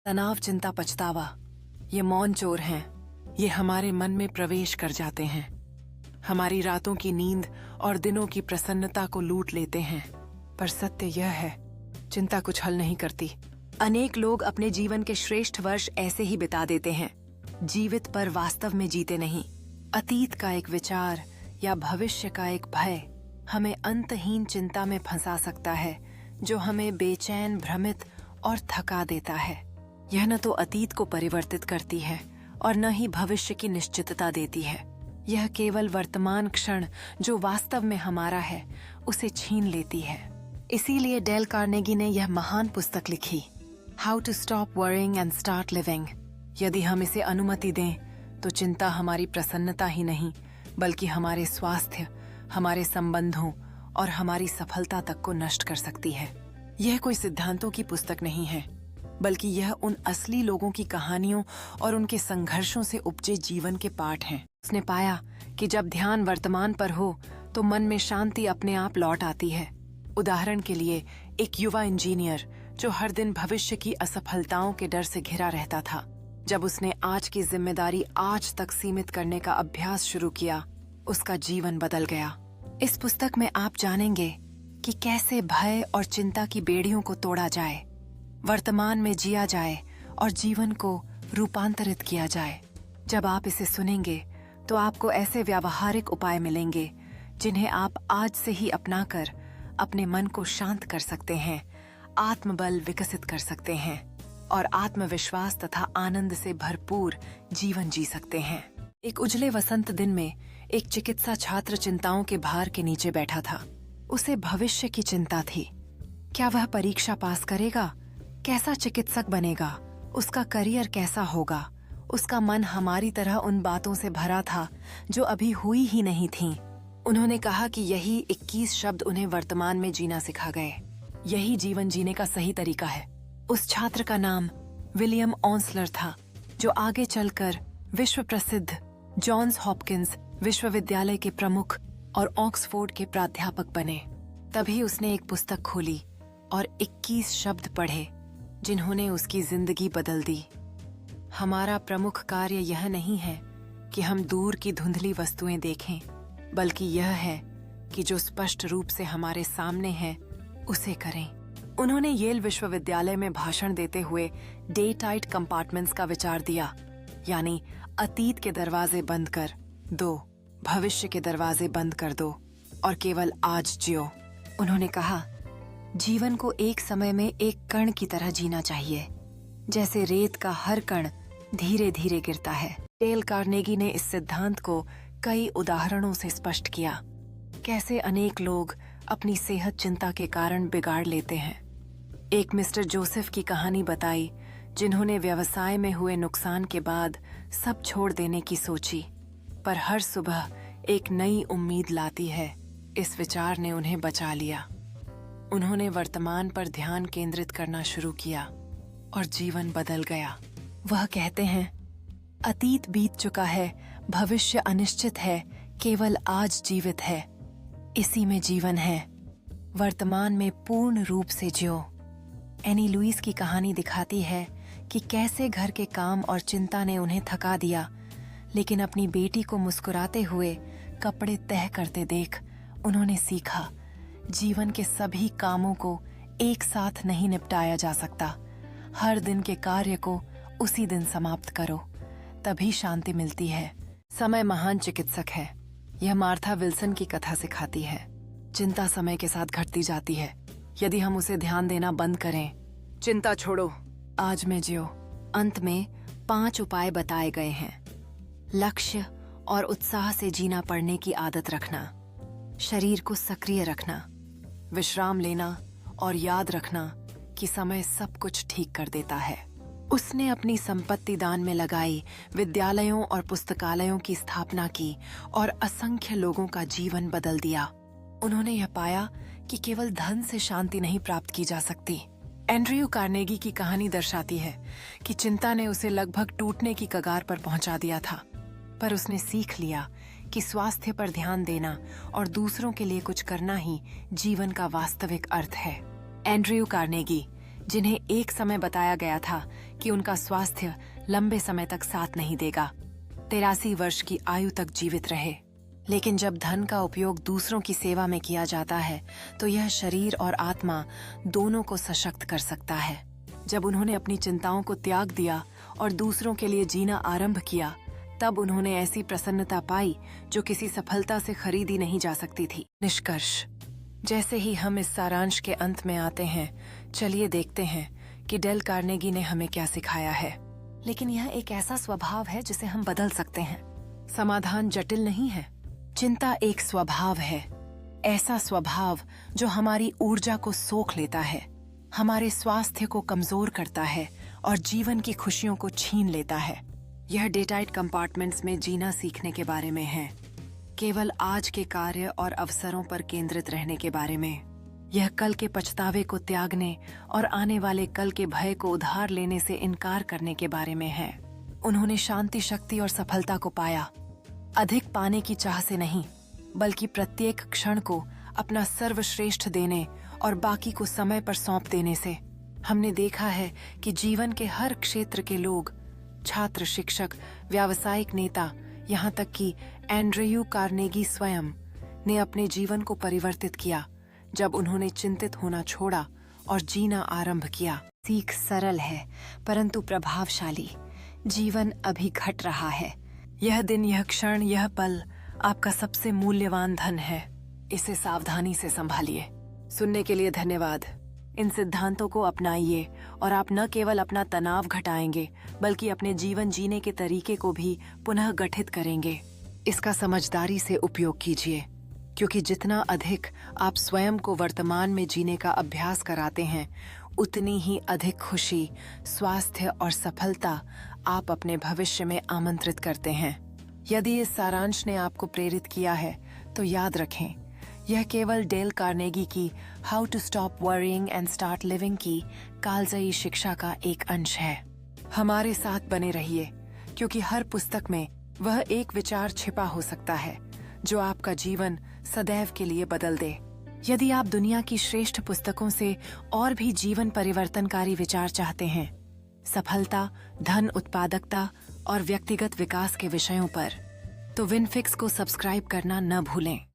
तनाव, चिंता, पछतावा ये मौन चोर हैं। ये हमारे मन में प्रवेश कर जाते हैं, हमारी रातों की नींद और दिनों की प्रसन्नता को लूट लेते हैं। पर सत्य यह है, चिंता कुछ हल नहीं करती। अनेक लोग अपने जीवन के श्रेष्ठ वर्ष ऐसे ही बिता देते हैं, जीवित पर वास्तव में जीते नहीं। अतीत का एक विचार या भविष्य का एक भय हमें अंतहीन चिंता में फंसा सकता है, जो हमें बेचैन, भ्रमित और थका देता है। यह न तो अतीत को परिवर्तित करती है और न ही भविष्य की निश्चितता देती है। यह केवल वर्तमान क्षण जो वास्तव में हमारा है, उसे छीन लेती है। इसीलिए डेल कार्नेगी ने यह महान पुस्तक लिखी, how to stop worrying and start living. यदि हम इसे अनुमति दें तो चिंता हमारी प्रसन्नता ही नहीं, बल्कि हमारे स्वास्थ्य, हमारे संबंधों और हमारी सफलता तक को नष्ट कर सकती है। यह कोई सिद्धांतों की पुस्तक नहीं है, बल्कि यह उन असली लोगों की कहानियों और उनके संघर्षों से उपजे जीवन के पाठ हैं। उसने पाया कि जब ध्यान वर्तमान पर हो तो मन में शांति अपने आप लौट आती है। उदाहरण के लिए, एक युवा इंजीनियर जो हर दिन भविष्य की असफलताओं के डर से घिरा रहता था, जब उसने आज की जिम्मेदारी आज तक सीमित करने का अभ्यास शुरू किया, उसका जीवन बदल गया। इस पुस्तक में आप जानेंगे कि कैसे भय और चिंता की बेड़ियों को तोड़ा जाए, वर्तमान में जिया जाए और जीवन को रूपांतरित किया जाए। जब आप इसे सुनेंगे तो आपको ऐसे व्यावहारिक उपाय मिलेंगे जिन्हें आप आज से ही अपनाकर अपने मन को शांत कर सकते हैं, आत्मबल विकसित कर सकते हैं और आत्मविश्वास तथा आनंद से भरपूर जीवन जी सकते हैं। एक उजले वसंत दिन में एक चिकित्सा छात्र चिंताओं के भार के नीचे बैठा था। उसे भविष्य की चिंता थी। क्या वह परीक्षा पास करेगा? कैसा चिकित्सक बनेगा? उसका करियर कैसा होगा? उसका मन हमारी तरह उन बातों से भरा था जो अभी हुई ही नहीं थीं। उन्होंने कहा कि यही 21 शब्द उन्हें वर्तमान में जीना सिखा गए। यही जीवन जीने का सही तरीका है। उस छात्र का नाम विलियम ऑन्सलर था, जो आगे चलकर विश्व प्रसिद्ध जॉन्स हॉपकिंस विश्वविद्यालय के प्रमुख और ऑक्सफोर्ड के प्राध्यापक बने। तभी उसने एक पुस्तक खोली और 21 शब्द पढ़े जिन्होंने उसकी जिंदगी बदल दी। हमारा प्रमुख कार्य यह नहीं है कि हम दूर की धुंधली वस्तुएं देखें, बल्कि यह है कि जो स्पष्ट रूप से हमारे सामने है उसे करें। उन्होंने येल विश्वविद्यालय में भाषण देते हुए डे टाइट कंपार्टमेंट्स का विचार दिया, यानी अतीत के दरवाजे बंद कर दो, भविष्य के दरवाजे बंद कर दो और केवल आज जियो। उन्होंने कहा, जीवन को एक समय में एक कण की तरह जीना चाहिए, जैसे रेत का हर कण धीरे धीरे गिरता है। डेल कार्नेगी ने इस सिद्धांत को कई उदाहरणों से स्पष्ट किया, कैसे अनेक लोग अपनी सेहत चिंता के कारण बिगाड़ लेते हैं। एक मिस्टर जोसेफ की कहानी बताई, जिन्होंने व्यवसाय में हुए नुकसान के बाद सब छोड़ देने की सोची, पर हर सुबह एक नई उम्मीद लाती है। इस विचार ने उन्हें बचा लिया। उन्होंने वर्तमान पर ध्यान केंद्रित करना शुरू किया और जीवन बदल गया। वह कहते हैं, अतीत बीत चुका है, भविष्य अनिश्चित है, केवल आज जीवित है। इसी में जीवन है। वर्तमान में पूर्ण रूप से जियो। एनी लुइस की कहानी दिखाती है कि कैसे घर के काम और चिंता ने उन्हें थका दिया, लेकिन अपनी बेटी को मुस्कुराते हुए कपड़े तह करते देख उन्होंने सीखा, जीवन के सभी कामों को एक साथ नहीं निपटाया जा सकता। हर दिन के कार्य को उसी दिन समाप्त करो, तभी शांति मिलती है। समय महान चिकित्सक है। यह मार्था विल्सन की कथा सिखाती है। चिंता समय के साथ घटती जाती है, यदि हम उसे ध्यान देना बंद करें। चिंता छोड़ो, आज में जियो। अंत में 5 उपाय बताए गए हैं। लक्ष्य और उत्साह से जीना पड़ने की आदत रखना, शरीर को सक्रिय रखना, विश्राम लेना और याद रखना कि समय सब कुछ ठीक कर देता है। उसने अपनी संपत्ति दान में लगाई, विद्यालयों और पुस्तकालयों की स्थापना की और असंख्य लोगों का जीवन बदल दिया। उन्होंने यह पाया कि केवल धन से शांति नहीं प्राप्त की जा सकती। एंड्रयू कार्नेगी की कहानी दर्शाती है कि चिंता ने उसे लगभग टूटने की कगार पर पहुंचा दिया था, पर उसने सीख लिया कि स्वास्थ्य पर ध्यान देना और दूसरों के लिए कुछ करना ही जीवन का वास्तविक अर्थ है। एंड्रयू कार्नेगी जिन्हें एक समय बताया गया था कि उनका स्वास्थ्य लंबे समय तक साथ नहीं देगा, 83 वर्ष की आयु तक जीवित रहे। लेकिन जब धन का उपयोग दूसरों की सेवा में किया जाता है तो यह शरीर और आत्मा दोनों को सशक्त कर सकता है। जब उन्होंने अपनी चिंताओं को त्याग दिया और दूसरों के लिए जीना आरंभ किया, तब उन्होंने ऐसी प्रसन्नता पाई जो किसी सफलता से खरीदी नहीं जा सकती थी। निष्कर्ष: जैसे ही हम इस सारांश के अंत में आते हैं, चलिए देखते हैं कि डेल कार्नेगी ने हमें क्या सिखाया है। लेकिन यह एक ऐसा स्वभाव है जिसे हम बदल सकते हैं। समाधान जटिल नहीं है। चिंता एक स्वभाव है, ऐसा स्वभाव जो हमारी ऊर्जा को सोख लेता है, हमारे स्वास्थ्य को कमजोर करता है और जीवन की खुशियों को छीन लेता है। यह डेटाइट कंपार्टमेंट्स में जीना सीखने के बारे में है, केवल आज के कार्य और अवसरों पर केंद्रित रहने के बारे में। यह कल के पछतावे को त्यागने और आने वाले कल के भय को उधार लेने से इनकार करने के बारे में है। उन्होंने शांति, शक्ति और सफलता को पाया, अधिक पाने की चाह से नहीं, बल्कि प्रत्येक क्षण को अपना सर्वश्रेष्ठ देने और बाकी को समय पर सौंप देने से। हमने देखा है कि जीवन के हर क्षेत्र के लोग, छात्र, शिक्षक, व्यावसायिक नेता, यहाँ तक कि एंड्रयू कार्नेगी स्वयं ने अपने जीवन को परिवर्तित किया जब उन्होंने चिंतित होना छोड़ा और जीना आरंभ किया। सीख सरल है परंतु प्रभावशाली। जीवन अभी घट रहा है। यह दिन, यह क्षण, यह पल आपका सबसे मूल्यवान धन है। इसे सावधानी से संभालिए। सुनने के लिए धन्यवाद। इन सिद्धांतों को अपनाइए और आप न केवल अपना तनाव घटाएंगे बल्कि अपने जीवन जीने के तरीके को भी पुनः गठित करेंगे। इसका समझदारी से उपयोग कीजिए, क्योंकि जितना अधिक आप स्वयं को वर्तमान में जीने का अभ्यास कराते हैं, उतनी ही अधिक खुशी, स्वास्थ्य और सफलता आप अपने भविष्य में आमंत्रित करते हैं। यदि इस सारांश ने आपको प्रेरित किया है तो याद रखें, यह केवल डेल कार्नेगी की how to stop worrying and start living की कालजयी शिक्षा का एक अंश है। हमारे साथ बने रहिए, क्योंकि हर पुस्तक में वह एक विचार छिपा हो सकता है जो आपका जीवन सदैव के लिए बदल दे। यदि आप दुनिया की श्रेष्ठ पुस्तकों से और भी जीवन परिवर्तनकारी विचार चाहते हैं, सफलता, धन, उत्पादकता और व्यक्तिगत विकास के विषयों पर, तो विनफिक्स को सब्सक्राइब करना न भूलें।